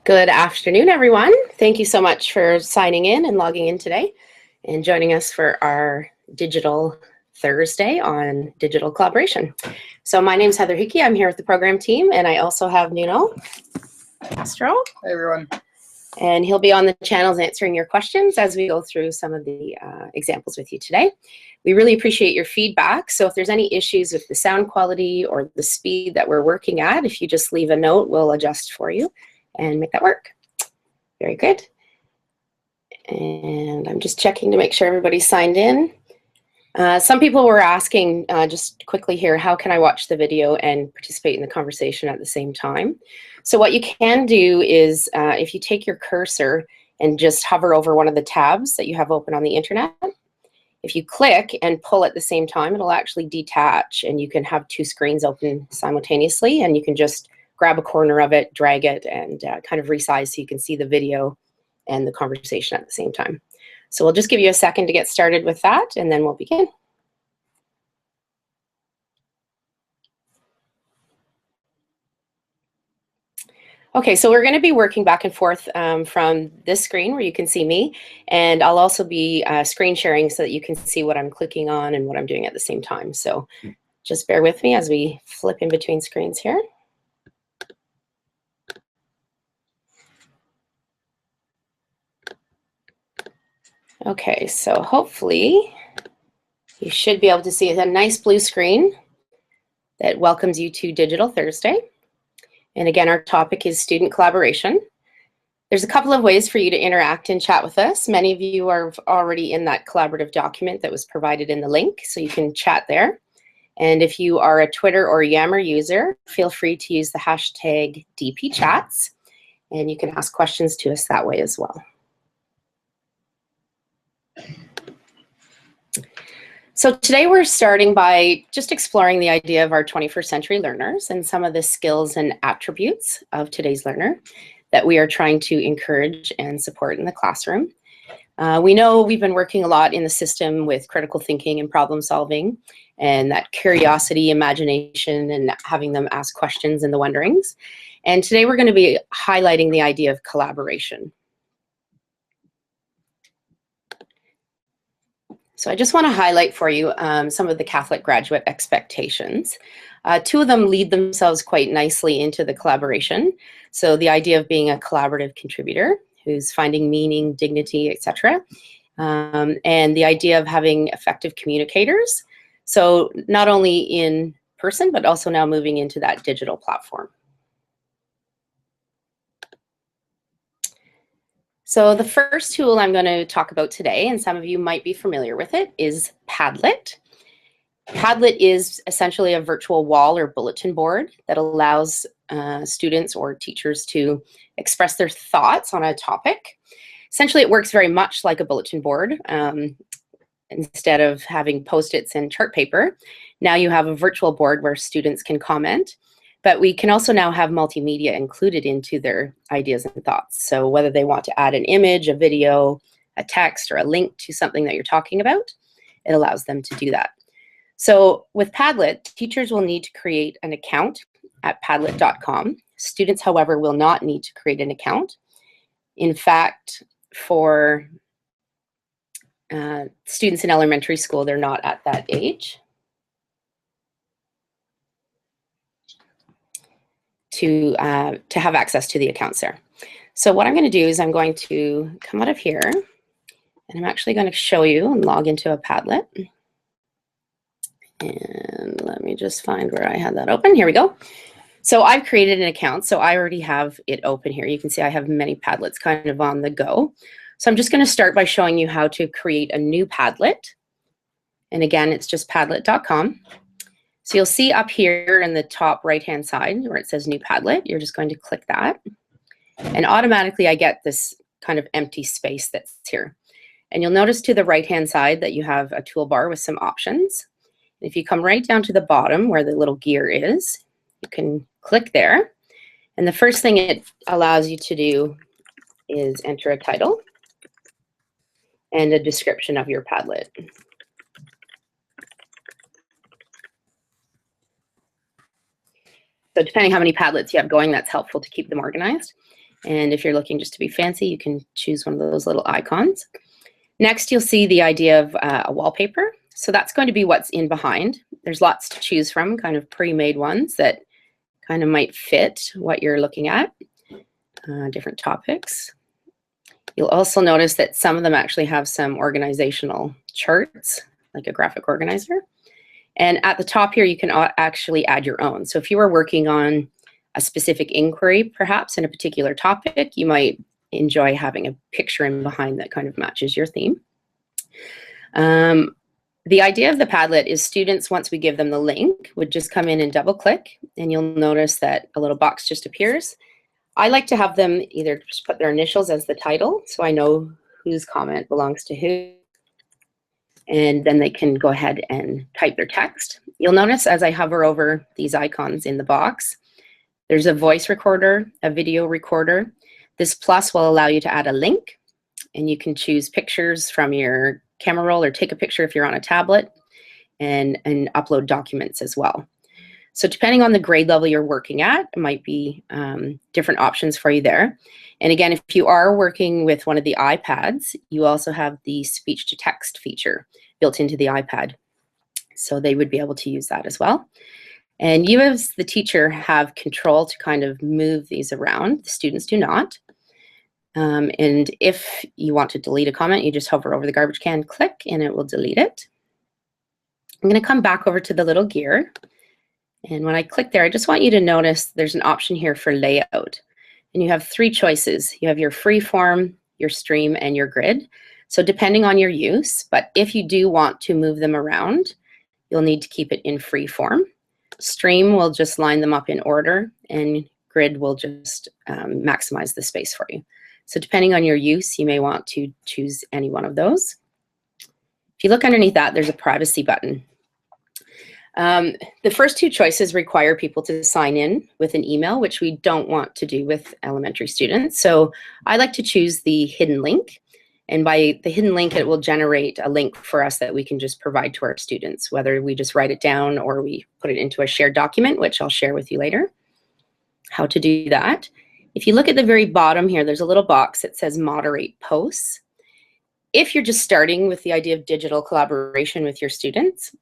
Good afternoon, everyone. Thank you so much for signing in and logging in today and joining us for our Digital Thursday on digital collaboration. So my name is Heather Hickey. I'm here with the program team, and I also have Nuno Castro. Hey, everyone. And he'll be on the channels answering your questions as we go through some of the examples with you today. We really appreciate your feedback. So if there's any issues with the sound quality or the speed that we're working at, if you just leave a note, we'll adjust for you and make that work. Very good. And I'm just checking to make sure everybody's signed in. Some people were asking just quickly here, how can I watch the video and participate in the conversation at the same time? So what you can do is if you take your cursor and just hover over one of the tabs that you have open on the internet, if you click and pull at the same time, it'll actually detach and you can have two screens open simultaneously, and you can just grab a corner of it, drag it, and kind of resize so you can see the video and the conversation at the same time. So we'll just give you a second to get started with that, and then we'll begin. Okay, so we're going to be working back and forth from this screen where you can see me, and I'll also be screen sharing so that you can see what I'm clicking on and what I'm doing at the same time. So just bear with me as we flip in between screens here. Okay, so hopefully you should be able to see a nice blue screen that welcomes you to Digital Thursday. And again, our topic is student collaboration. There's a couple of ways for you to interact and chat with us. Many of you are already in that collaborative document that was provided in the link, so you can chat there. And if you are a Twitter or Yammer user, feel free to use the hashtag DPChats, and you can ask questions to us that way as well. So today we're starting by just exploring the idea of our 21st century learners and some of the skills and attributes of today's learner that we are trying to encourage and support in the classroom. We know we've been working a lot in the system with critical thinking and problem solving, and that curiosity, imagination, and having them ask questions and the wonderings. And today we're going to be highlighting the idea of collaboration. So I just want to highlight for you some of the Catholic graduate expectations. Two of them lead themselves quite nicely into the collaboration. So the idea of being a collaborative contributor who's finding meaning, dignity, etc. And the idea of having effective communicators. So not only in person, but also now moving into that digital platform. So the first tool I'm going to talk about today, and some of you might be familiar with it, is Padlet. Padlet is essentially a virtual wall or bulletin board that allows students or teachers to express their thoughts on a topic. Essentially, it works very much like a bulletin board. Instead of having Post-its and chart paper, now you have a virtual board where students can comment. But we can also now have multimedia included into their ideas and thoughts. So whether they want to add an image, a video, a text, or a link to something that you're talking about, it allows them to do that. So with Padlet, teachers will need to create an account at padlet.com. Students, however, will not need to create an account. In fact, for students in elementary school, they're not at that age to have access to the accounts there. So what I'm going to do is I'm going to come out of here, and I'm actually going to show you and log into a Padlet. And let me just find where I had that open. Here we go. So I've created an account, so I already have it open here. You can see I have many Padlets kind of on the go. So I'm just going to start by showing you how to create a new Padlet. And again, it's just padlet.com. So you'll see up here in the top right-hand side where it says New Padlet, you're just going to click that. And automatically I get this kind of empty space that's here. And you'll notice to the right-hand side that you have a toolbar with some options. If you come right down to the bottom where the little gear is, you can click there. And the first thing it allows you to do is enter a title and a description of your Padlet. So depending how many Padlets you have going, that's helpful to keep them organized. And if you're looking just to be fancy, you can choose one of those little icons. Next, you'll see the idea of a wallpaper. So that's going to be what's in behind. There's lots to choose from, kind of pre-made ones that kind of might fit what you're looking at, different topics. You'll also notice that some of them actually have some organizational charts, like a graphic organizer. And at the top here, you can actually add your own. So if you were working on a specific inquiry, perhaps in a particular topic, you might enjoy having a picture in behind that kind of matches your theme. The idea of the Padlet is students, once we give them the link, would just come in and double click, and you'll notice that a little box just appears. I like to have them either just put their initials as the title, so I know whose comment belongs to who, and then they can go ahead and type their text. You'll notice as I hover over these icons in the box, there's a voice recorder, a video recorder. This plus will allow you to add a link, and you can choose pictures from your camera roll or take a picture if you're on a tablet, and upload documents as well. So depending on the grade level you're working at, it might be different options for you there. And again, if you are working with one of the iPads, you also have the speech to text feature built into the iPad. So they would be able to use that as well. And you as the teacher have control to kind of move these around. The students do not. And if you want to delete a comment, you just hover over the garbage can, click, and it will delete it. I'm going to come back over to the little gear. And when I click there, I just want you to notice there's an option here for layout. And you have three choices. You have your free form, your stream, and your grid. So depending on your use, but if you do want to move them around, you'll need to keep it in free form. Stream will just line them up in order, and grid will just maximize the space for you. So depending on your use, you may want to choose any one of those. If you look underneath that, there's a privacy button. The first two choices require people to sign in with an email, which we don't want to do with elementary students. So I like to choose the hidden link. And by the hidden link, it will generate a link for us that we can just provide to our students, whether we just write it down or we put it into a shared document, which I'll share with you later, how to do that. If you look at the very bottom here, there's a little box that says moderate posts. If you're just starting with the idea of digital collaboration with your students,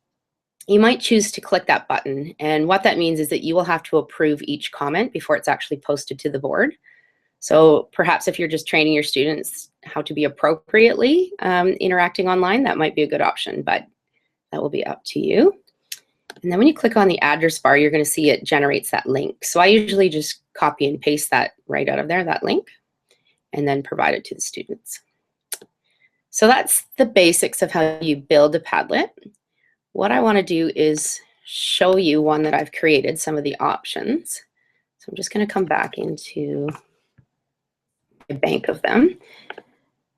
you might choose to click that button. And what that means is that you will have to approve each comment before it's actually posted to the board. So perhaps if you're just training your students how to be appropriately interacting online, that might be a good option, but that will be up to you. And then when you click on the address bar, you're going to see it generates that link. So I usually just copy and paste that right out of there, that link, and then provide it to the students. So that's the basics of how you build a Padlet. What I want to do is show you one that I've created, some of the options. So I'm just going to come back into a bank of them.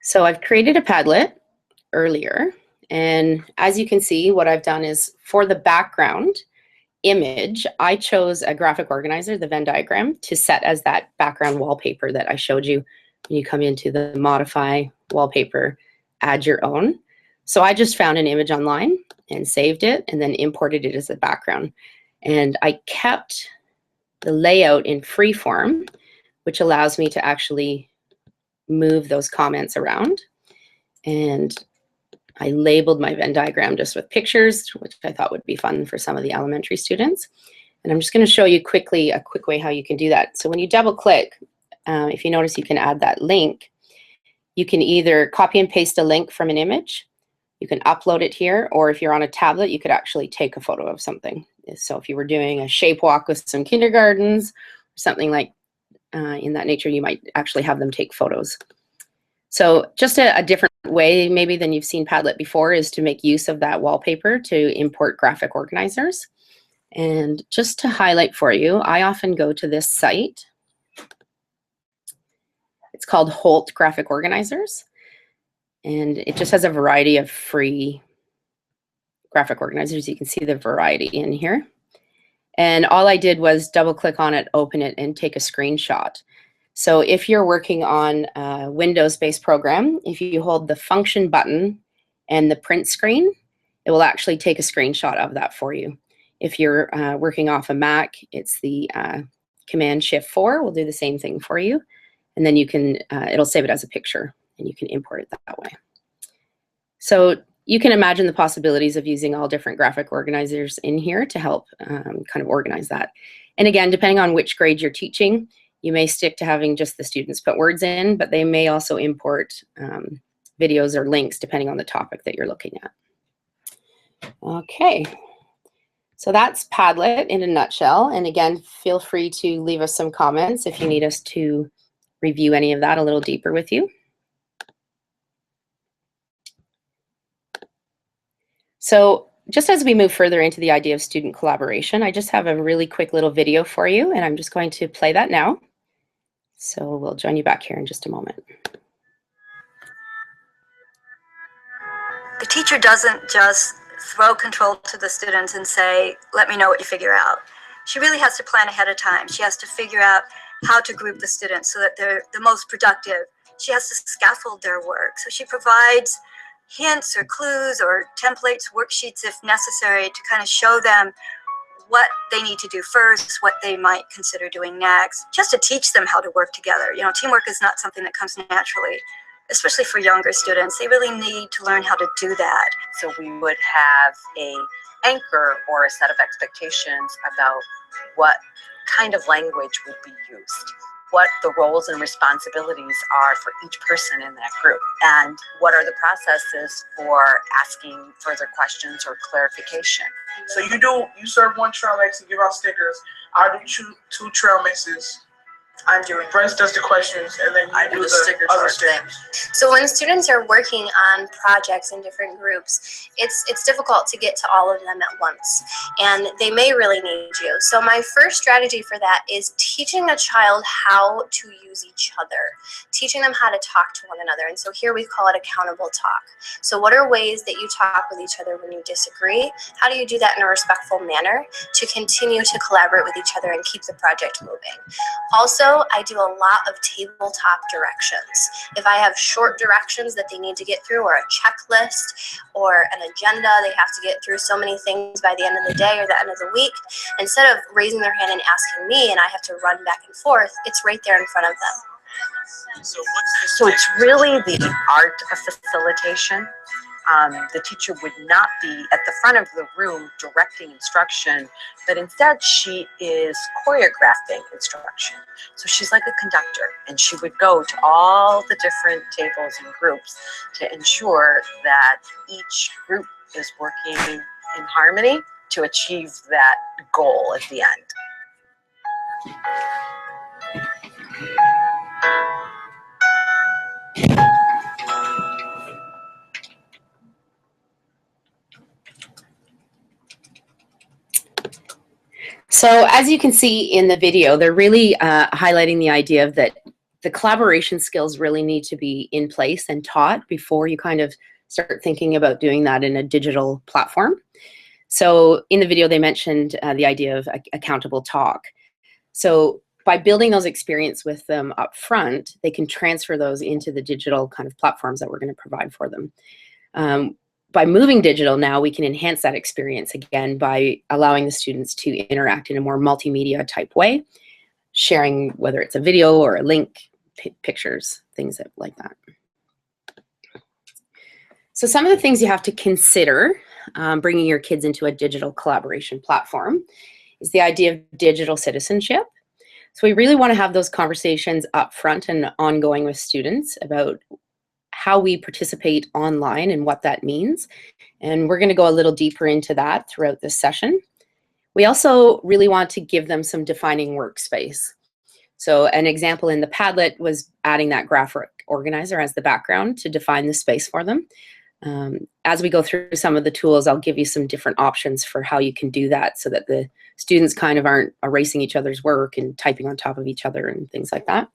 So I've created a Padlet earlier. And as you can see, what I've done is for the background image, I chose a graphic organizer, the Venn diagram, to set as that background wallpaper that I showed you when you come into the modify wallpaper, add your own. So I just found an image online and saved it and then imported it as a background. And I kept the layout in freeform, which allows me to actually move those comments around. And I labeled my Venn diagram just with pictures, which I thought would be fun for some of the elementary students. And I'm just going to show you quickly a quick way how you can do that. So when you double click, if you notice you can add that link, you can either copy and paste a link from an image, you can upload it here, or if you're on a tablet, you could actually take a photo of something. So if you were doing a shape walk with some kindergartens, or something like in that nature, you might actually have them take photos. So just a different way maybe than you've seen Padlet before is to make use of that wallpaper to import graphic organizers. And just to highlight for you, I often go to this site. It's called Holt Graphic Organizers. And it just has a variety of free graphic organizers. You can see the variety in here. And all I did was double click on it, open it, and take a screenshot. So if you're working on a Windows-based program, if you hold the function button and the print screen, it will actually take a screenshot of that for you. If you're working off a Mac, it's the Command-Shift-4 will do the same thing for you. and then you can, it'll save it as a picture, and you can import it that way. So you can imagine the possibilities of using all different graphic organizers in here to help kind of organize that. And again, depending on which grade you're teaching, you may stick to having just the students put words in, but they may also import videos or links depending on the topic that you're looking at. Okay, so that's Padlet in a nutshell. And again, feel free to leave us some comments if you need us to review any of that a little deeper with you. So just as we move further into the idea of student collaboration, I just have a really quick little video for you, and I'm just going to play that now. So we'll join you back here in just a moment. The teacher doesn't just throw control to the students and say, let me know what you figure out. She really has to plan ahead of time. She has to figure out how to group the students so that they're the most productive. She has to scaffold their work. So she provides hints or clues or templates, worksheets if necessary, to kind of show them what they need to do first, what they might consider doing next, just to teach them how to work together. You know, teamwork is not something that comes naturally, especially for younger students. They really need to learn how to do that. So we would have an anchor or a set of expectations about what kind of language would be used, what the roles and responsibilities are for each person in that group, and what are the processes for asking further questions or clarification. So you serve one trail mix and give out stickers. I do two trail mixes. I'm doing Brent does the questions, and then I do the stickers. Other stickers. So when students are working on projects in different groups, it's difficult to get to all of them at once, and they may really need you. So my first strategy for that is teaching a child how to use each other, teaching them how to talk to one another. And so here we call it accountable talk. So what are ways that you talk with each other when you disagree? How do you do that in a respectful manner to continue to collaborate with each other and keep the project moving? Also, I do a lot of tabletop directions. If I have short directions that they need to get through, or a checklist, or an agenda, they have to get through so many things by the end of the day or the end of the week, instead of raising their hand and asking me and I have to run back and forth, it's right there in front of them. So it's really the art of facilitation. The teacher would not be at the front of the room directing instruction, but instead she is choreographing instruction. So she's like a conductor, and she would go to all the different tables and groups to ensure that each group is working in harmony to achieve that goal at the end. So as you can see in the video, they're really highlighting the idea of that the collaboration skills really need to be in place and taught before you kind of start thinking about doing that in a digital platform. So in the video, they mentioned the idea of accountable talk. So by building those experiences with them up front, they can transfer those into the digital kind of platforms that we're going to provide for them. By moving digital now, we can enhance that experience again by allowing the students to interact in a more multimedia type way, sharing whether it's a video or a link, pictures, things like that. So some of the things you have to consider bringing your kids into a digital collaboration platform is the idea of digital citizenship. So we really want to have those conversations up front and ongoing with students about how we participate online and what that means. And we're going to go a little deeper into that throughout this session. We also really want to give them some defining workspace. So an example in the Padlet was adding that graphic organizer as the background to define the space for them. As we go through some of the tools, I'll give you some different options for how you can do that so that the students kind of aren't erasing each other's work and typing on top of each other and things like that.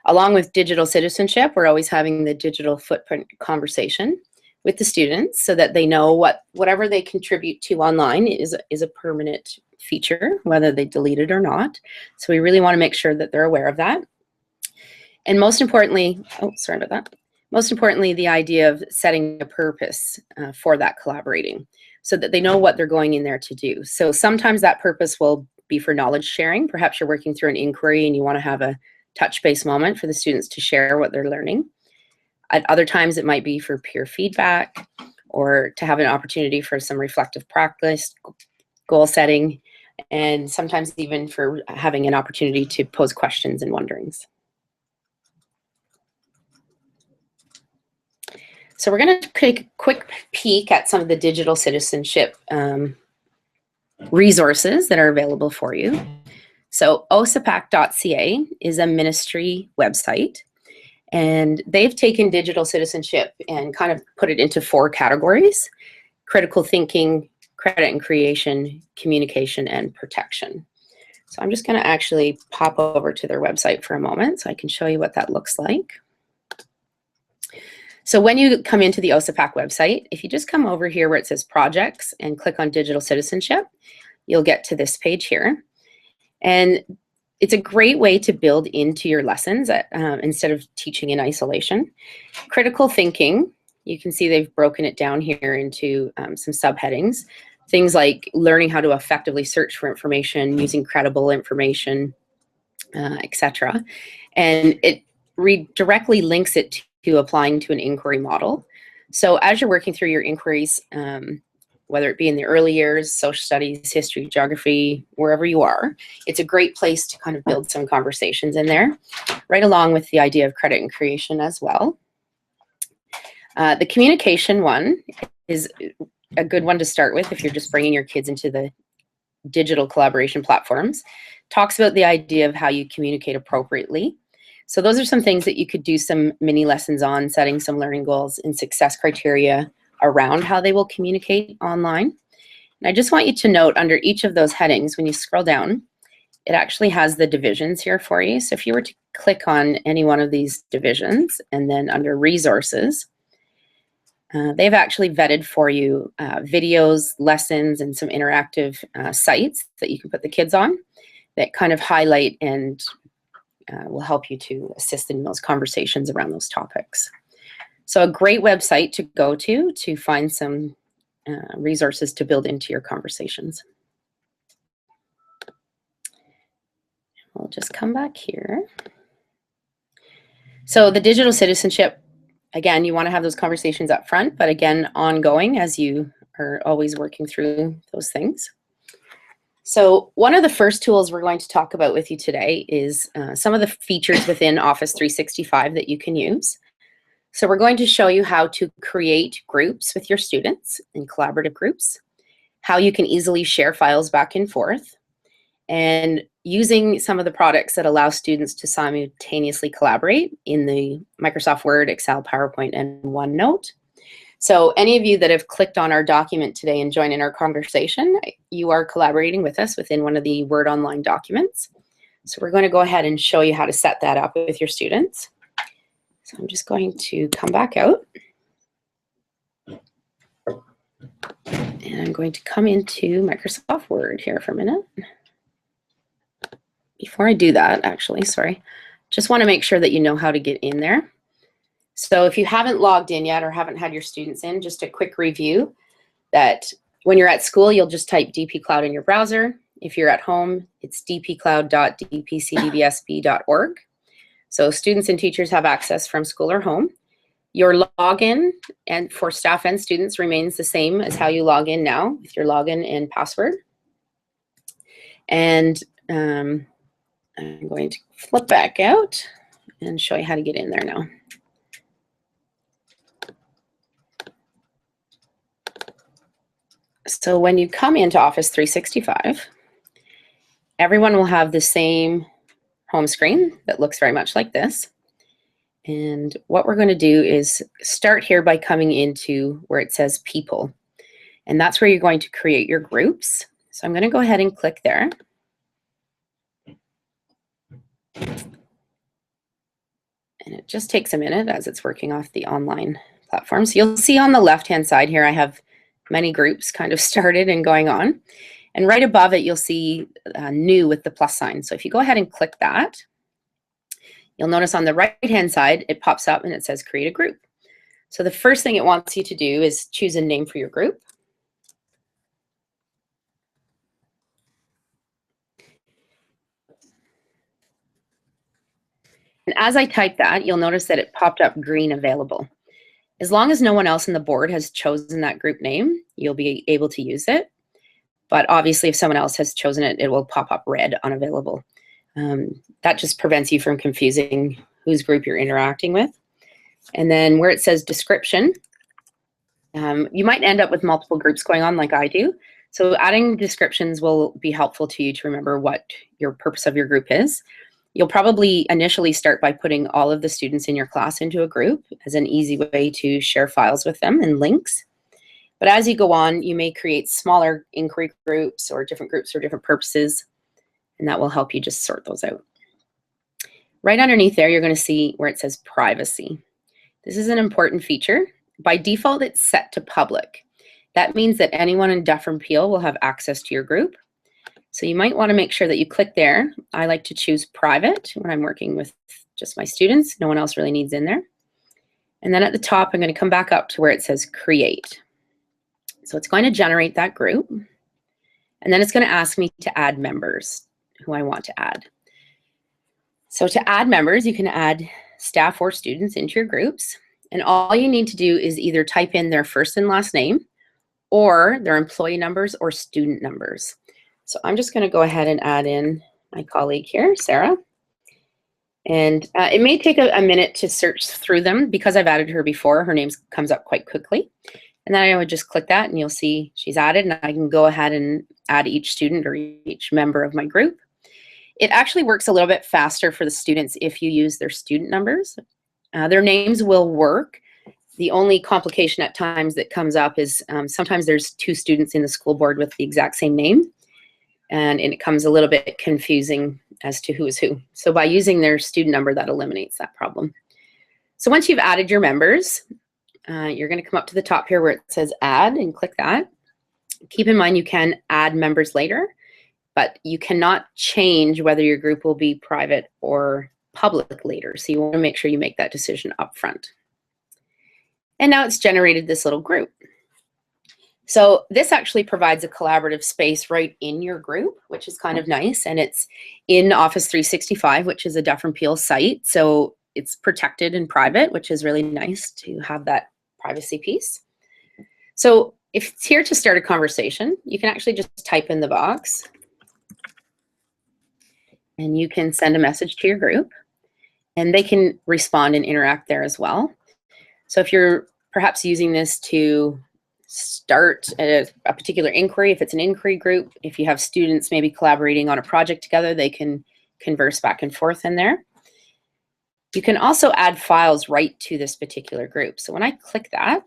Along with digital citizenship, we're always having the digital footprint conversation with the students so that they know whatever they contribute to online is a permanent feature, whether they delete it or not. So we really want to make sure that they're aware of that. And most importantly, most importantly, the idea of setting a purpose for that collaborating so that they know what they're going in there to do. So sometimes that purpose will be for knowledge sharing. Perhaps you're working through an inquiry and you want to have a touch-based moment for the students to share what they're learning. At other times, it might be for peer feedback or to have an opportunity for some reflective practice, goal setting, and sometimes even for having an opportunity to pose questions and wonderings. So we're going to take a quick peek at some of the digital citizenship resources that are available for you. So osapac.ca is a ministry website, and they've taken digital citizenship and kind of put it into 4 categories: critical thinking, credit and creation, communication, and protection. So I'm just going to actually pop over to their website for a moment so I can show you what that looks like. So when you come into the OSAPAC website, if you just come over here where it says projects and click on digital citizenship, you'll get to this page here. And it's a great way to build into your lessons instead of teaching in isolation. Critical thinking, you can see they've broken it down here into some subheadings. Things like learning how to effectively search for information, using credible information, etc. And it directly links it to applying to an inquiry model. So as you're working through your inquiries, whether it be in the early years, social studies, history, geography, wherever you are, it's a great place to kind of build some conversations in there, right along with the idea of credit and creation as well. The communication one is a good one to start with if you're just bringing your kids into the digital collaboration platforms. Talks about the idea of how you communicate appropriately. So those are some things that you could do some mini lessons on, setting some learning goals and success criteria around how they will communicate online. And I just want you to note under each of those headings, when you scroll down, it actually has the divisions here for you. So if you were to click on any one of these divisions and then under resources, they've actually vetted for you videos, lessons, and some interactive sites that you can put the kids on that kind of highlight and will help you to assist in those conversations around those topics. So a great website to go to find some resources to build into your conversations. We'll just come back here. So the digital citizenship, again, you want to have those conversations up front, but again, ongoing as you are always working through those things. So one of the first tools we're going to talk about with you today is some of the features within Office 365 that you can use. So we're going to show you how to create groups with your students in collaborative groups, how you can easily share files back and forth, and using some of the products that allow students to simultaneously collaborate in the Microsoft Word, Excel, PowerPoint, and OneNote. So any of you that have clicked on our document today and joined in our conversation, you are collaborating with us within one of the Word Online documents. So we're going to go ahead and show you how to set that up with your students. So I'm just going to come back out. And I'm going to come into Microsoft Word here for a minute. Before I do that, actually, sorry, just want to make sure that you know how to get in there. So if you haven't logged in yet or haven't had your students in, just a quick review that when you're at school, you'll just type dpcloud in your browser. If you're at home, it's dpcloud.dpcdbsb.org. So students and teachers have access from school or home. Your login and for staff and students remains the same as how you log in now with your login and password. And I'm going to flip back out and show you how to get in there now. So when you come into Office 365, everyone will have the same home screen that looks very much like this. And what we're going to do is start here by coming into where it says People. And that's where you're going to create your groups. So I'm going to go ahead and click there. And it just takes a minute as it's working off the online platform. So you'll see on the left-hand side here, I have many groups kind of started and going on. And right above it, you'll see new with the plus sign. So if you go ahead and click that, you'll notice on the right-hand side, it pops up and it says create a group. So the first thing it wants you to do is choose a name for your group. as I typed that, you'll notice that it popped up green available. As long as no one else on the board has chosen that group name, you'll be able to use it. But obviously, if someone else has chosen it, it will pop up red, unavailable. That just prevents you from confusing whose group you're interacting with. And then where it says description, you might end up with multiple groups going on like I do. So adding descriptions will be helpful to you to remember what your purpose of your group is. You'll probably initially start by putting all of the students in your class into a group as an easy way to share files with them and links. But as you go on, you may create smaller inquiry groups or different groups for different purposes, and that will help you just sort those out. Right underneath there, you're going to see where it says privacy. This is an important feature. By default, it's set to public. That means that anyone in Deaf and Peel will have access to your group. So you might want to make sure that you click there. I like to choose private when I'm working with just my students. No one else really needs in there. And then at the top, I'm going to come back up to where it says create. So it's going to generate that group. And then it's going to ask me to add members who I want to add. So to add members, you can add staff or students into your groups. And all you need to do is either type in their first and last name or their employee numbers or student numbers. So I'm just going to go ahead and add in my colleague here, Sarah. And it may take a minute to search through them because I've added her before. Her name comes up quite quickly. And then I would just click that and you'll see she's added, and I can go ahead and add each student or each member of my group. It actually works a little bit faster for the students if you use their student numbers. Their names will work. The only complication at times that comes up is sometimes there's two students in the school board with the exact same name, and it becomes a little bit confusing as to who is who. So by using their student number, that eliminates that problem. So once you've added your members, you're going to come up to the top here where it says add and click that. Keep in mind you can add members later, but you cannot change whether your group will be private or public later. So you want to make sure you make that decision up front. And now it's generated this little group. So this actually provides a collaborative space right in your group, which is kind of nice. And it's in Office 365, which is a Deaf and Peel site. So it's protected and private, which is really nice to have that privacy piece. So if it's here to start a conversation, you can actually just type in the box and you can send a message to your group and they can respond and interact there as well. So if you're perhaps using this to start a particular inquiry, if it's an inquiry group, if you have students maybe collaborating on a project together, they can converse back and forth in there. You can also add files right to this particular group. So when I click that,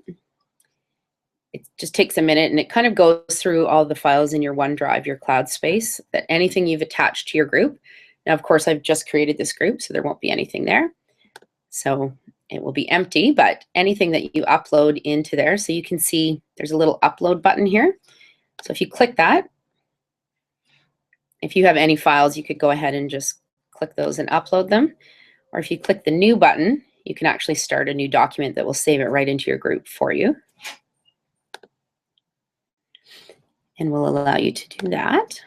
it just takes a minute and it kind of goes through all the files in your OneDrive, your cloud space, that anything you've attached to your group. Now, of course, I've just created this group, so there won't be anything there. So it will be empty, but anything that you upload into there, so you can see there's a little upload button here. So if you click that, if you have any files, you could go ahead and just click those and upload them. Or if you click the new button, you can actually start a new document that will save it right into your group for you. And will allow you to do that.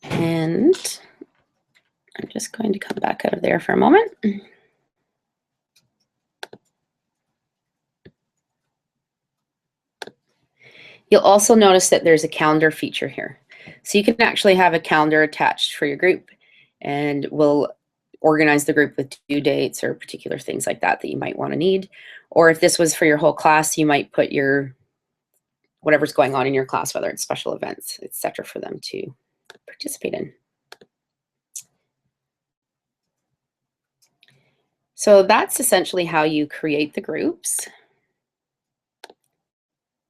And I'm just going to come back out of there for a moment. You'll also notice that there's a calendar feature here. So you can actually have a calendar attached for your group, and we'll organize the group with due dates or particular things like that that you might want to need. Or if this was for your whole class, you might put your whatever's going on in your class, whether it's special events, etc., for them to participate in. So that's essentially how you create the groups.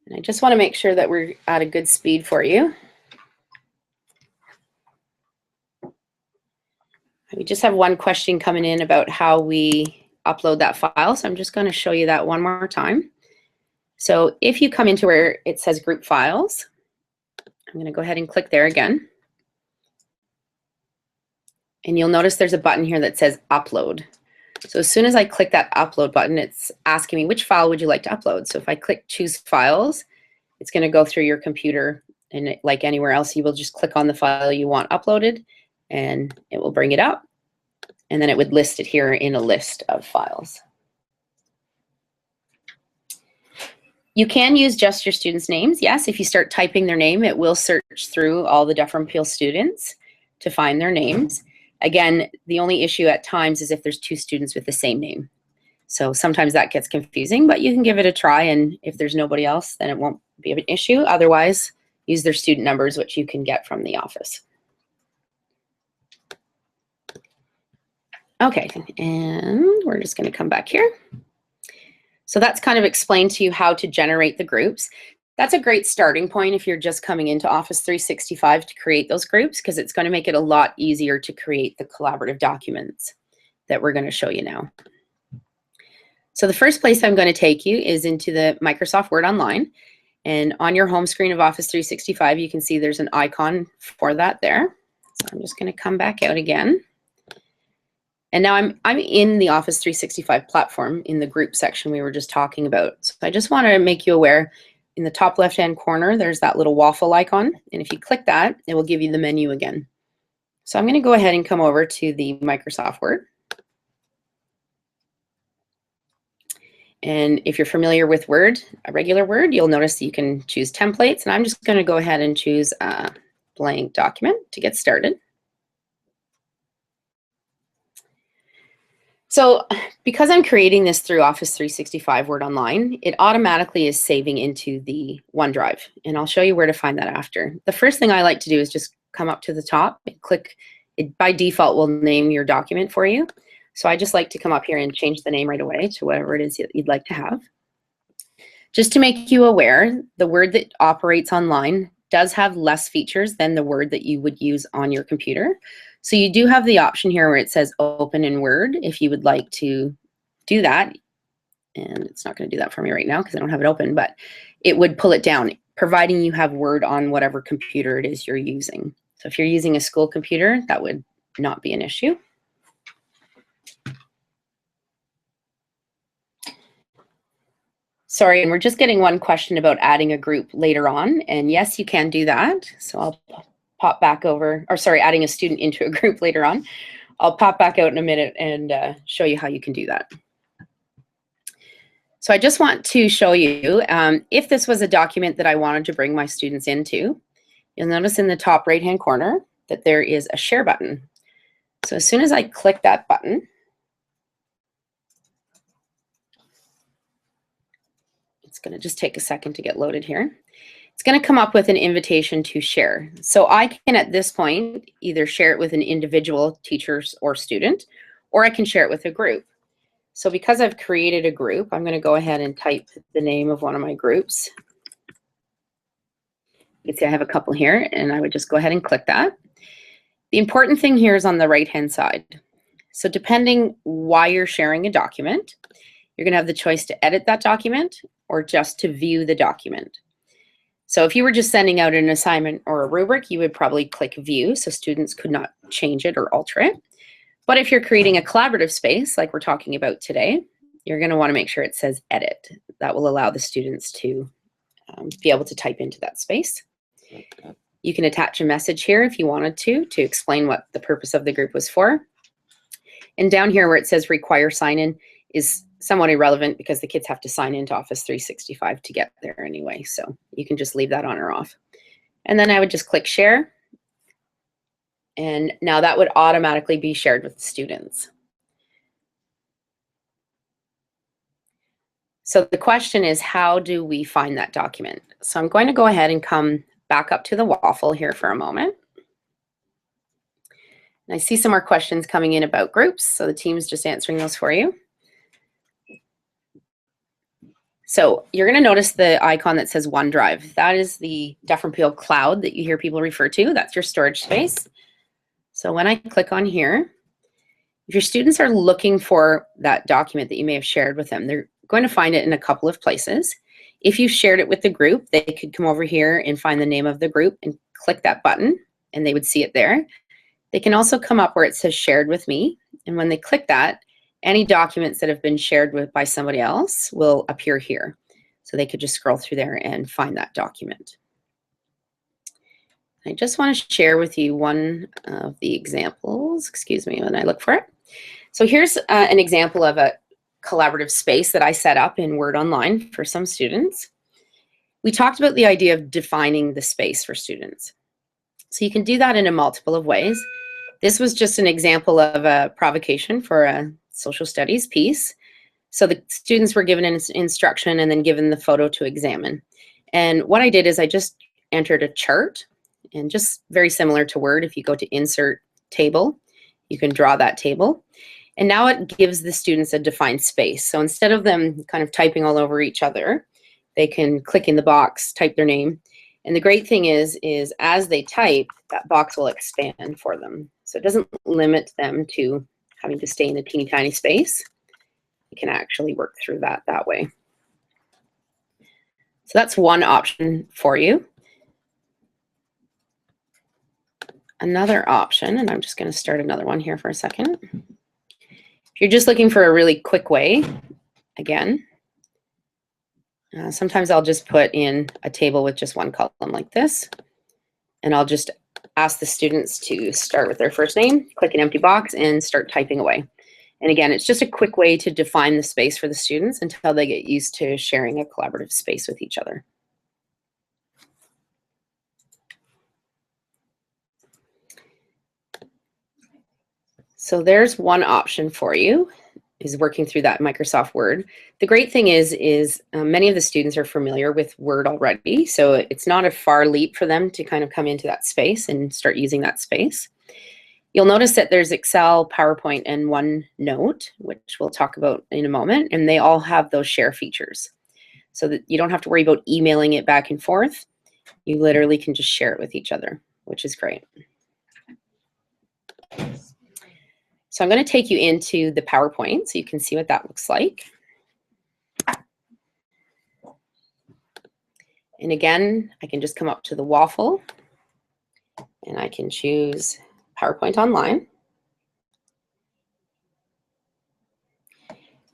And I just want to make sure that we're at a good speed for you. We just have one question coming in about how we upload that file. So I'm just going to show you that one more time. So if you come into where it says group files, I'm going to go ahead and click there again. And you'll notice there's a button here that says upload. So as soon as I click that upload button, it's asking me which file would you like to upload. So if I click choose files, it's going to go through your computer, and like anywhere else, you will just click on the file you want uploaded and it will bring it up. And then it would list it here in a list of files. You can use just your students' names. Yes, if you start typing their name, it will search through all the Dufferin Peel students to find their names. Again, the only issue at times is if there's 2 students with the same name. So sometimes that gets confusing, but you can give it a try, and if there's nobody else, then it won't be an issue. Otherwise, use their student numbers, which you can get from the office. Okay, and we're just going to come back here. So that's kind of explained to you how to generate the groups. That's a great starting point if you're just coming into Office 365 to create those groups, because it's going to make it a lot easier to create the collaborative documents that we're going to show you now. So the first place I'm going to take you is into the Microsoft Word Online. And on your home screen of Office 365, you can see there's an icon for that there. So I'm just going to come back out again. And now I'm in the Office 365 platform in the group section we were just talking about. So I just want to make you aware, in the top left-hand corner, there's that little waffle icon. And if you click that, it will give you the menu again. So I'm going to go ahead and come over to the Microsoft Word. And if you're familiar with Word, a regular Word, you'll notice that you can choose templates. And I'm just going to go ahead and choose a blank document to get started. So because I'm creating this through Office 365 Word Online, it automatically is saving into the OneDrive. And I'll show you where to find that after. The first thing I like to do is just come up to the top and click. It by default will name your document for you. So I just like to come up here and change the name right away to whatever it is you'd like to have. Just to make you aware, the Word that operates online does have less features than the Word that you would use on your computer. So you do have the option here where it says open in Word if you would like to do that. And it's not going to do that for me right now because I don't have it open, but it would pull it down, providing you have Word on whatever computer it is you're using. So if you're using a school computer, that would not be an issue. Sorry, and we're just getting one question about adding a group later on. And yes, you can do that. So I'll pop back over, or sorry, adding a student into a group later on. I'll pop back out in a minute and show you how you can do that. So I just want to show you, if this was a document that I wanted to bring my students into, you'll notice in the top right-hand corner that there is a share button. So as soon as I click that button, it's going to just take a second to get loaded here. It's going to come up with an invitation to share. So I can at this point either share it with an individual teacher or student, or I can share it with a group. So because I've created a group, I'm going to go ahead and type the name of one of my groups. You can see I have a couple here, and I would just go ahead and click that. The important thing here is on the right-hand side. So depending why you're sharing a document, you're going to have the choice to edit that document or just to view the document. So if you were just sending out an assignment or a rubric, you would probably click view so students could not change it or alter it. But if you're creating a collaborative space like we're talking about today, you're going to want to make sure it says edit. That will allow the students to be able to type into that space. You can attach a message here if you wanted to explain what the purpose of the group was for. And down here where it says require sign-in is somewhat irrelevant because the kids have to sign into Office 365 to get there anyway. So you can just leave that on or off. And then I would just click share. And now that would automatically be shared with the students. So the question is, how do we find that document? So I'm going to go ahead and come back up to the waffle here for a moment. And I see some more questions coming in about groups. So the team's just answering those for you. So you're going to notice the icon that says OneDrive. That is the Dufferin Peel cloud that you hear people refer to. That's your storage space. So when I click on here, if your students are looking for that document that you may have shared with them, they're going to find it in a couple of places. If you've shared it with the group, they could come over here and find the name of the group and click that button, and they would see it there. They can also come up where it says shared with me, and when they click that, any documents that have been shared with by somebody else will appear here. So they could just scroll through there and find that document. I just want to share with you one of the examples. Excuse me when I look for it. So here's an example of a collaborative space that I set up in Word Online for some students. We talked about the idea of defining the space for students. So you can do that in a multiple of ways. This was just an example of a provocation for a social studies piece. So the students were given an instruction and then given the photo to examine. And what I did is I just entered a chart, and just very similar to Word, if you go to Insert Table, you can draw that table. And now it gives the students a defined space. So instead of them kind of typing all over each other, they can click in the box, type their name. And the great thing is as they type, that box will expand for them. So it doesn't limit them to having to stay in a teeny tiny space. You can actually work through that way. So that's one option for you. Another option, and I'm just going to start another one here for a second. If you're just looking for a really quick way, again, sometimes I'll just put in a table with just one column like this, and I'll just ask the students to start with their first name, click an empty box, and start typing away. And again, it's just a quick way to define the space for the students until they get used to sharing a collaborative space with each other. So there's one option for you, is working through that Microsoft Word. The great thing is many of the students are familiar with Word already, so it's not a far leap for them to kind of come into that space and start using that space. You'll notice that there's Excel, PowerPoint, and OneNote, which we'll talk about in a moment, and they all have those share features. So that you don't have to worry about emailing it back and forth. You literally can just share it with each other, which is great. So I'm going to take you into the PowerPoint so you can see what that looks like. And again, I can just come up to the waffle and I can choose PowerPoint Online.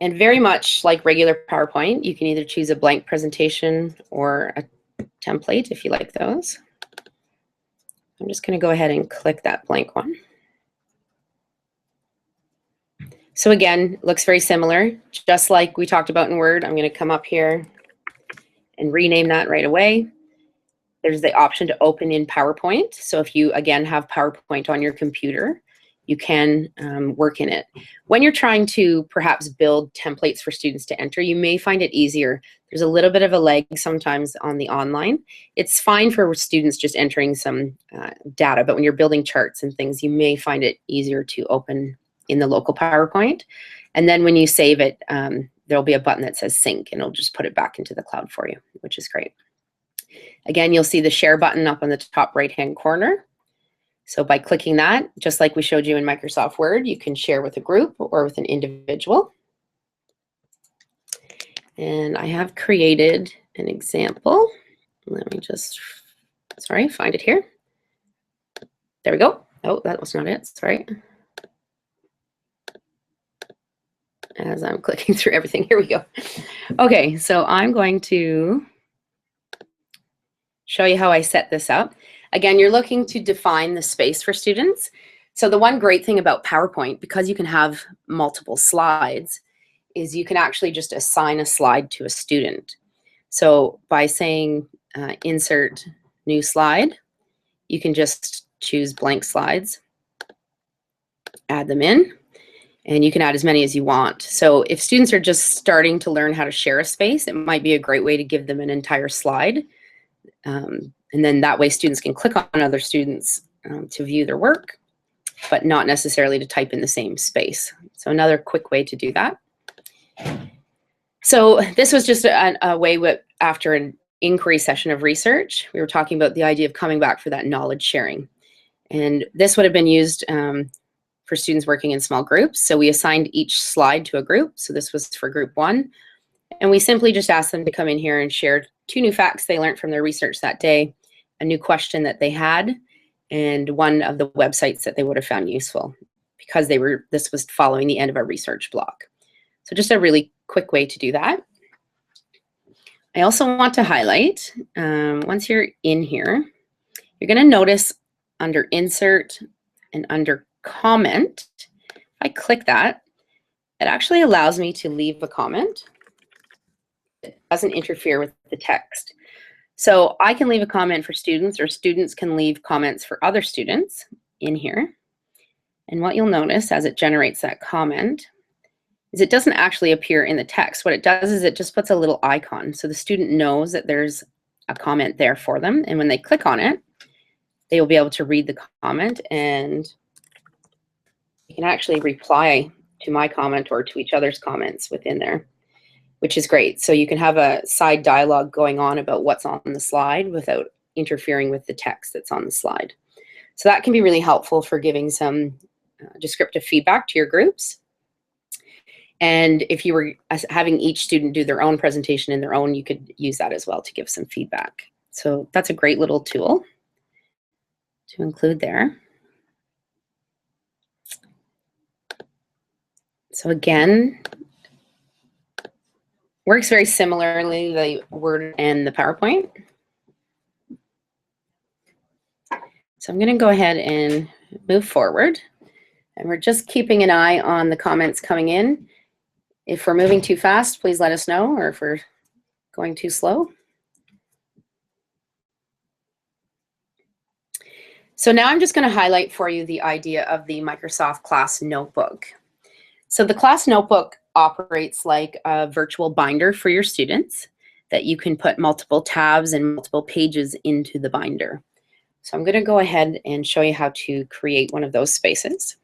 And very much like regular PowerPoint, you can either choose a blank presentation or a template if you like those. I'm just going to go ahead and click that blank one. So again, looks very similar, just like we talked about in Word. I'm going to come up here and rename that right away. There's the option to open in PowerPoint. So if you, again, have PowerPoint on your computer, you can work in it. When you're trying to perhaps build templates for students to enter, you may find it easier. There's a little bit of a lag sometimes on the online. It's fine for students just entering some data, but when you're building charts and things, you may find it easier to open in the local PowerPoint. And then when you save it, there'll be a button that says sync, and it'll just put it back into the cloud for you, which is great. Again, you'll see the share button up on the top right-hand corner. So by clicking that, just like we showed you in Microsoft Word, you can share with a group or with an individual. And I have created an example. Let me just, sorry, find it here. There we go. Oh, that was not it, sorry. As I'm clicking through everything, here we go. Okay, so I'm going to show you how I set this up. Again, you're looking to define the space for students. So the one great thing about PowerPoint, because you can have multiple slides, is you can actually just assign a slide to a student. So by saying insert new slide, you can just choose blank slides, add them in, and you can add as many as you want. So if students are just starting to learn how to share a space, it might be a great way to give them an entire slide. And then that way students can click on other students to view their work, but not necessarily to type in the same space. So another quick way to do that. So this was just a way after an inquiry session of research, we were talking about the idea of coming back for that knowledge sharing. And this would have been used for students working in small groups. So we assigned each slide to a group. So this was for group 1. And we simply just asked them to come in here and share 2 new facts they learned from their research that day, a new question that they had, and one of the websites that they would have found useful, because this was following the end of our research block. So just a really quick way to do that. I also want to highlight, once you're in here, you're going to notice under Insert and under Comment, if I click that, it actually allows me to leave a comment. It doesn't interfere with the text. So I can leave a comment for students, or students can leave comments for other students in here. And what you'll notice as it generates that comment is it doesn't actually appear in the text. What it does is it just puts a little icon. So the student knows that there's a comment there for them. And when they click on it, they will be able to read the comment, and you can actually reply to my comment or to each other's comments within there, which is great. So you can have a side dialogue going on about what's on the slide without interfering with the text that's on the slide. So that can be really helpful for giving some descriptive feedback to your groups. And if you were having each student do their own presentation in their own, you could use that as well to give some feedback. So that's a great little tool to include there. So again, works very similarly, the Word and the PowerPoint. So I'm going to go ahead and move forward. And we're just keeping an eye on the comments coming in. If we're moving too fast, please let us know, or if we're going too slow. So now I'm just going to highlight for you the idea of the Microsoft Class Notebook. So the Class Notebook operates like a virtual binder for your students that you can put multiple tabs and multiple pages into the binder. So I'm going to go ahead and show you how to create one of those spaces.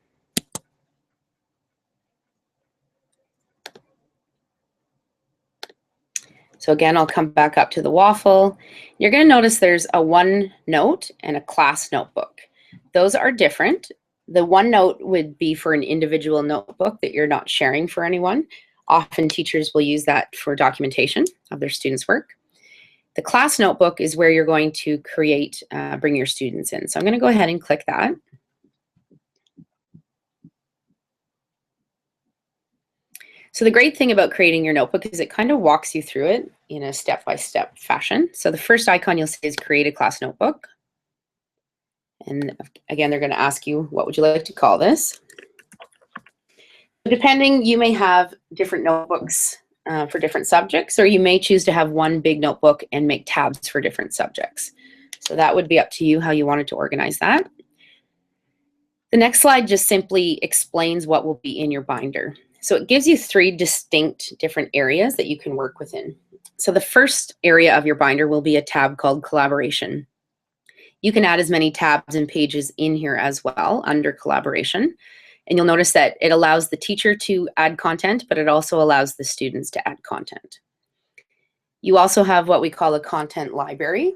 So again, I'll come back up to the waffle. You're going to notice there's a OneNote and a class notebook. Those are different. The OneNote would be for an individual notebook that you're not sharing for anyone. Often teachers will use that for documentation of their students' work. The class notebook is where you're going to create, bring your students in. So I'm going to go ahead and click that. So the great thing about creating your notebook is it kind of walks you through it in a step-by-step fashion. So the first icon you'll see is create a class notebook. And again, they're going to ask you, what would you like to call this? Depending, you may have different notebooks for different subjects, or you may choose to have one big notebook and make tabs for different subjects. So that would be up to you how you wanted to organize that. The next slide just simply explains what will be in your binder. So it gives you 3 distinct different areas that you can work within. So the first area of your binder will be a tab called Collaboration. You can add as many tabs and pages in here as well under Collaboration. And you'll notice that it allows the teacher to add content, but it also allows the students to add content. You also have what we call a content library.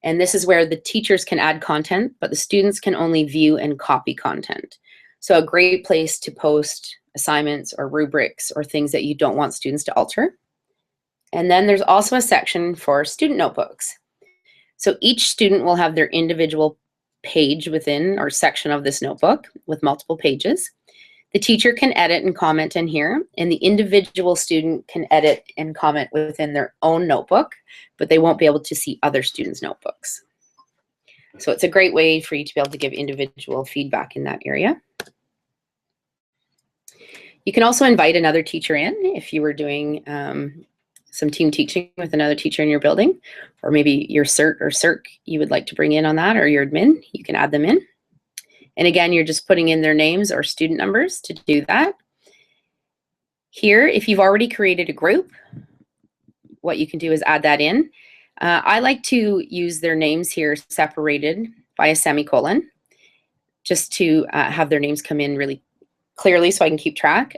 And this is where the teachers can add content, but the students can only view and copy content. So a great place to post assignments or rubrics or things that you don't want students to alter. And then there's also a section for student notebooks. So each student will have their individual page within or section of this notebook with multiple pages. The teacher can edit and comment in here, and the individual student can edit and comment within their own notebook, but they won't be able to see other students' notebooks. So it's a great way for you to be able to give individual feedback in that area. You can also invite another teacher in if you were doing some team teaching with another teacher in your building, or maybe your CERT or CERC you would like to bring in on that, or your admin, you can add them in. And again, you're just putting in their names or student numbers to do that. Here, if you've already created a group, what you can do is add that in. I like to use their names here separated by a semicolon, just to have their names come in really clearly so I can keep track.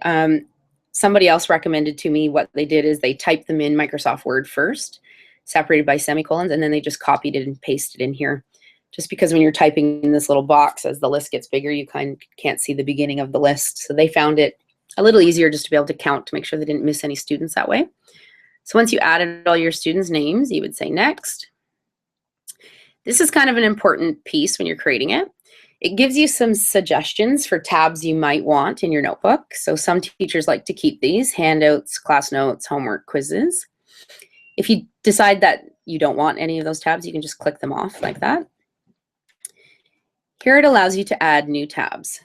Somebody else recommended to me what they did is they typed them in Microsoft Word first, separated by semicolons, and then they just copied it and pasted in here. Just because when you're typing in this little box, as the list gets bigger, you kind of can't see the beginning of the list. So they found it a little easier just to be able to count to make sure they didn't miss any students that way. So once you added all your students' names, you would say next. This is kind of an important piece when you're creating it. It gives you some suggestions for tabs you might want in your notebook. So some teachers like to keep these: handouts, class notes, homework, quizzes. If you decide that you don't want any of those tabs, you can just click them off like that. Here it allows you to add new tabs.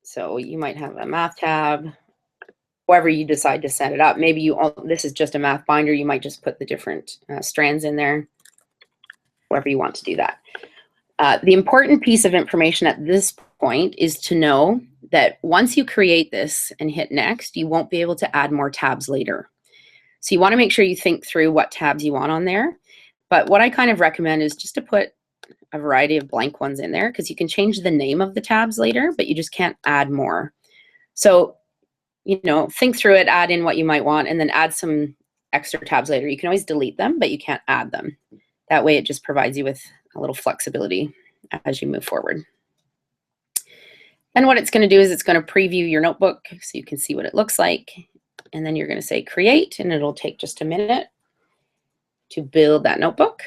So you might have a math tab, however you decide to set it up. Maybe this is just a math binder. You might just put the different strands in there, however you want to do that. The important piece of information at this point is to know that once you create this and hit next, you won't be able to add more tabs later. So you want to make sure you think through what tabs you want on there. But what I kind of recommend is just to put a variety of blank ones in there, because you can change the name of the tabs later, but you just can't add more. So, you know, think through it, add in what you might want, and then add some extra tabs later. You can always delete them, but you can't add them. That way it just provides you with a little flexibility as you move forward. And what it's going to do is it's going to preview your notebook so you can see what it looks like. And then you're going to say create, and it'll take just a minute to build that notebook.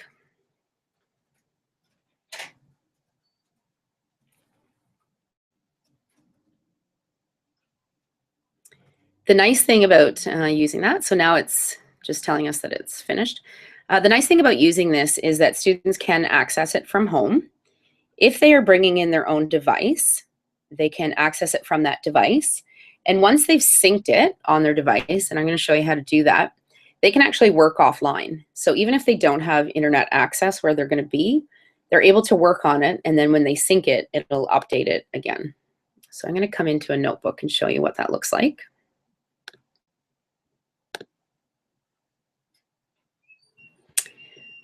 The nice thing about using that, so now it's just telling us that it's finished. The nice thing about using this is that students can access it from home. If they are bringing in their own device, they can access it from that device. And once they've synced it on their device, and I'm going to show you how to do that, they can actually work offline. So even if they don't have internet access where they're going to be, they're able to work on it. And then when they sync it, it'll update it again. So I'm going to come into a notebook and show you what that looks like.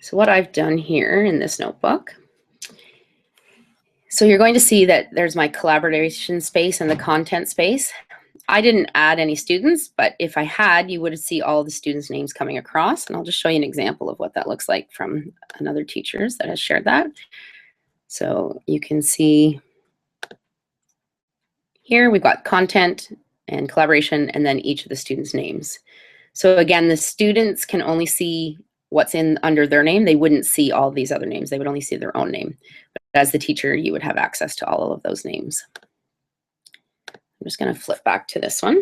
So what I've done here in this notebook, so you're going to see that there's my collaboration space and the content space. I didn't add any students, but if I had, you would see all the students' names coming across. And I'll just show you an example of what that looks like from another teacher's that has shared that. So you can see here we've got content and collaboration, and then each of the students' names. So again, the students can only see what's in under their name. They wouldn't see all these other names. They would only see their own name. But as the teacher, you would have access to all of those names. I'm just going to flip back to this one.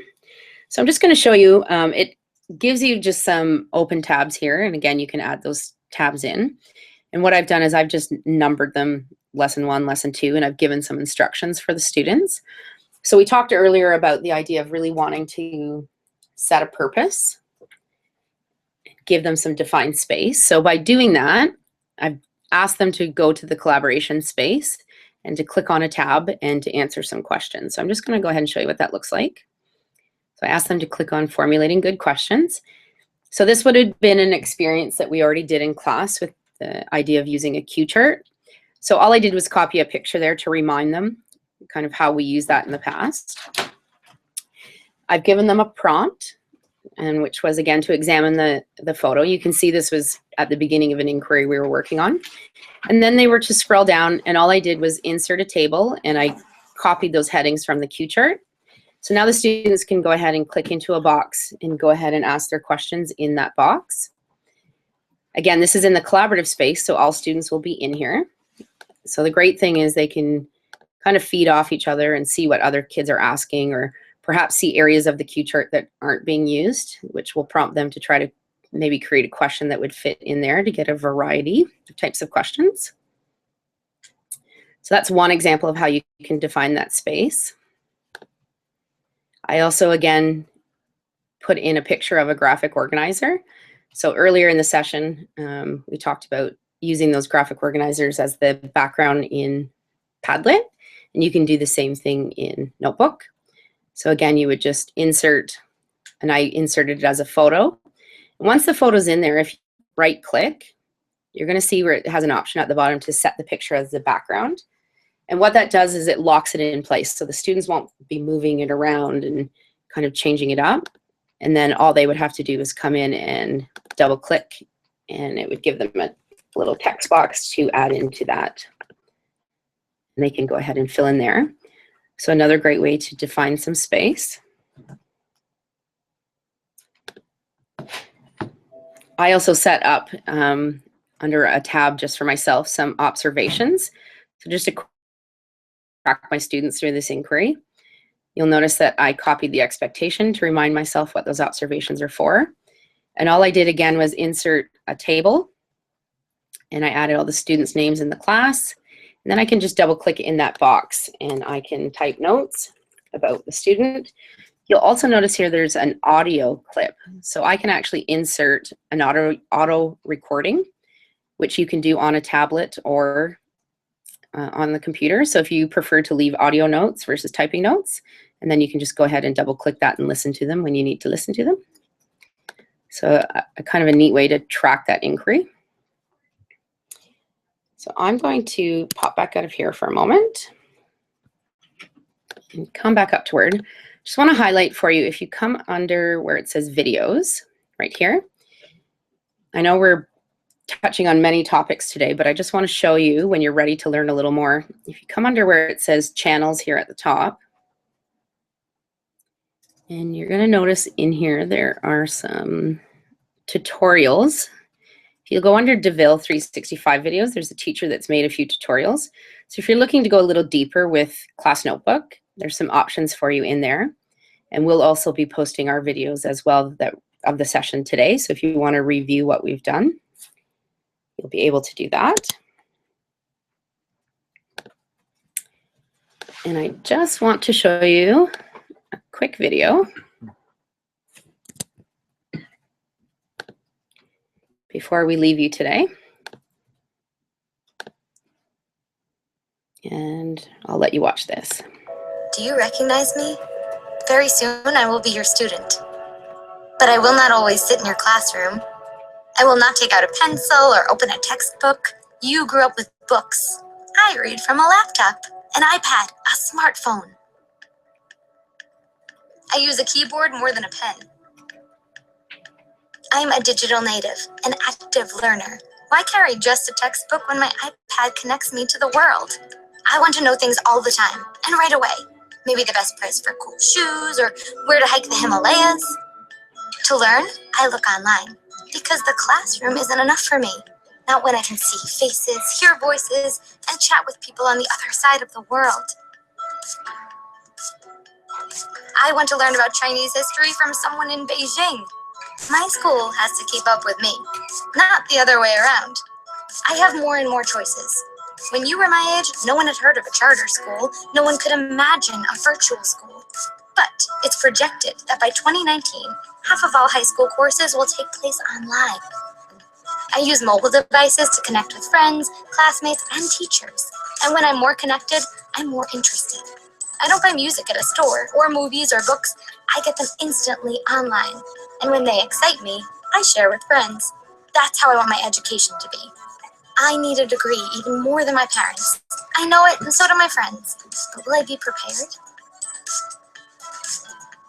So I'm just going to show you, it gives you just some open tabs here. And again, you can add those tabs in. And what I've done is I've just numbered them lesson 1, lesson 2, and I've given some instructions for the students. So we talked earlier about the idea of really wanting to set a purpose, give them some defined space. So by doing that, I've asked them to go to the collaboration space and to click on a tab and to answer some questions. So I'm just going to go ahead and show you what that looks like. So I asked them to click on formulating good questions. So this would have been an experience that we already did in class with the idea of using a cue chart. So all I did was copy a picture there to remind them kind of how we used that in the past. I've given them a prompt, and which was again to examine the photo. You can see this was at the beginning of an inquiry we were working on. And then they were to scroll down, and all I did was insert a table, and I copied those headings from the cue chart. So now the students can go ahead and click into a box and go ahead and ask their questions in that box. Again, this is in the collaborative space, so all students will be in here. So the great thing is they can kind of feed off each other and see what other kids are asking, or perhaps see areas of the cue chart that aren't being used, which will prompt them to try to maybe create a question that would fit in there to get a variety of types of questions. So that's one example of how you can define that space. I also, again, put in a picture of a graphic organizer. So earlier in the session, we talked about using those graphic organizers as the background in Padlet, and you can do the same thing in Notebook. So again, you would just insert, and I inserted it as a photo. Once the photo's in there, if you right click, you're going to see where it has an option at the bottom to set the picture as the background. And what that does is it locks it in place. So the students won't be moving it around and kind of changing it up. And then all they would have to do is come in and double click, and it would give them a little text box to add into that. And they can go ahead and fill in there. So another great way to define some space. I also set up under a tab just for myself some observations. So just to track my students through this inquiry, you'll notice that I copied the expectation to remind myself what those observations are for. And all I did again was insert a table, and I added all the students' names in the class. And then I can just double click in that box and I can type notes about the student. You'll also notice here there's an audio clip. So I can actually insert an auto recording, which you can do on a tablet or on the computer. So if you prefer to leave audio notes versus typing notes, and then you can just go ahead and double click that and listen to them when you need to listen to them. So a kind of a neat way to track that inquiry. So I'm going to pop back out of here for a moment and come back up to Word. Just want to highlight for you, if you come under where it says videos right here, I know we're touching on many topics today, but I just want to show you when you're ready to learn a little more. If you come under where it says channels here at the top, and you're going to notice in here there are some tutorials. If you go under DeVille 365 videos, there's a teacher that's made a few tutorials. So if you're looking to go a little deeper with Class Notebook, there's some options for you in there. And we'll also be posting our videos as well of the session today. So if you want to review what we've done, you'll be able to do that. And I just want to show you a quick video before we leave you today. And I'll let you watch this. Do you recognize me? Very soon I will be your student. But I will not always sit in your classroom. I will not take out a pencil or open a textbook. You grew up with books. I read from a laptop, an iPad, a smartphone. I use a keyboard more than a pen. I'm a digital native, an active learner. Why carry just a textbook when my iPad connects me to the world? I want to know things all the time, and right away. Maybe the best price for cool shoes, or where to hike the Himalayas. To learn, I look online, because the classroom isn't enough for me. Not when I can see faces, hear voices, and chat with people on the other side of the world. I want to learn about Chinese history from someone in Beijing. My school has to keep up with me, not the other way around. I have more and more choices. When you were my age, no one had heard of a charter school. No one could imagine a virtual school. But it's projected that by 2019, half of all high school courses will take place online. I use mobile devices to connect with friends, classmates, and teachers. And when I'm more connected, I'm more interested. I don't buy music at a store, or movies or books. I get them instantly online. And when they excite me, I share with friends. That's how I want my education to be. I need a degree even more than my parents. I know it, and so do my friends. But will I be prepared?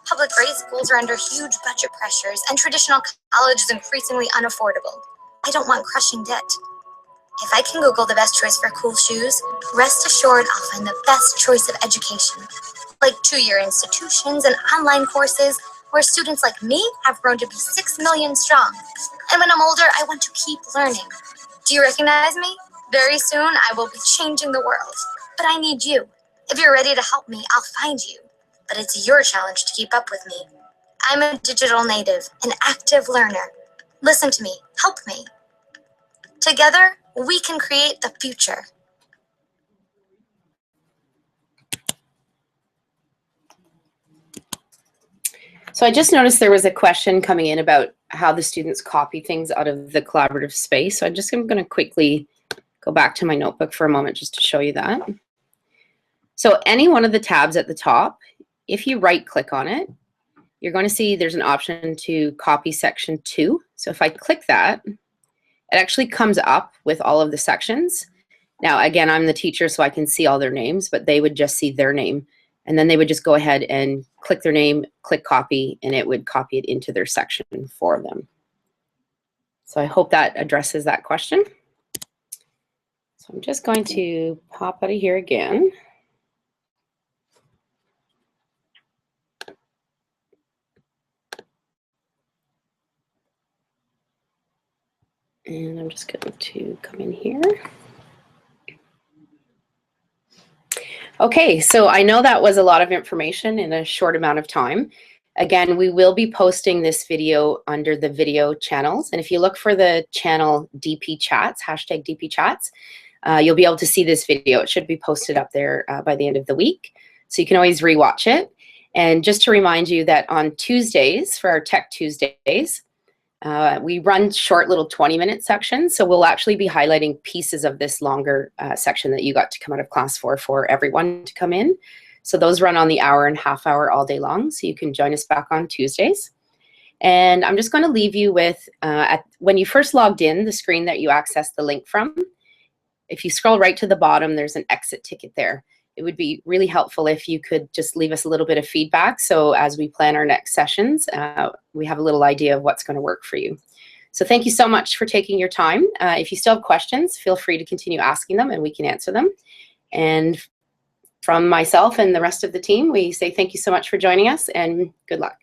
Public grade schools are under huge budget pressures, and traditional college is increasingly unaffordable. I don't want crushing debt. If I can Google the best choice for cool shoes, rest assured I'll find the best choice of education. Like 2-year institutions and online courses where students like me have grown to be 6 million strong. And when I'm older, I want to keep learning. Do you recognize me? Very soon, I will be changing the world. But I need you. If you're ready to help me, I'll find you. But it's your challenge to keep up with me. I'm a digital native, an active learner. Listen to me. Help me. Together, we can create the future. So I just noticed there was a question coming in about how the students copy things out of the collaborative space. So I'm going to quickly go back to my notebook for a moment just to show you that. So any one of the tabs at the top, if you right click on it, you're going to see there's an option to copy section 2. So if I click that, it actually comes up with all of the sections. Now, again, I'm the teacher, so I can see all their names, but they would just see their name. And then they would just go ahead and click their name, click copy, and it would copy it into their section for them. So I hope that addresses that question. So I'm just going to pop out of here again. And I'm just going to come in here. Okay, so I know that was a lot of information in a short amount of time. Again, we will be posting this video under the video channels. And if you look for the channel DP Chats, hashtag DP Chats, you'll be able to see this video. It should be posted up there by the end of the week. So you can always rewatch it. And just to remind you that on Tuesdays, for our Tech Tuesdays, we run short little 20-minute sections. So we'll actually be highlighting pieces of this longer section that you got to come out of class for everyone to come in. So those run on the hour and half hour all day long. So you can join us back on Tuesdays. And I'm just going to leave you with, when you first logged in, the screen that you accessed the link from, if you scroll right to the bottom, there's an exit ticket there. It would be really helpful if you could just leave us a little bit of feedback. So as we plan our next sessions, we have a little idea of what's going to work for you. So thank you so much for taking your time. If you still have questions, feel free to continue asking them and we can answer them. And from myself and the rest of the team, we say thank you so much for joining us and good luck.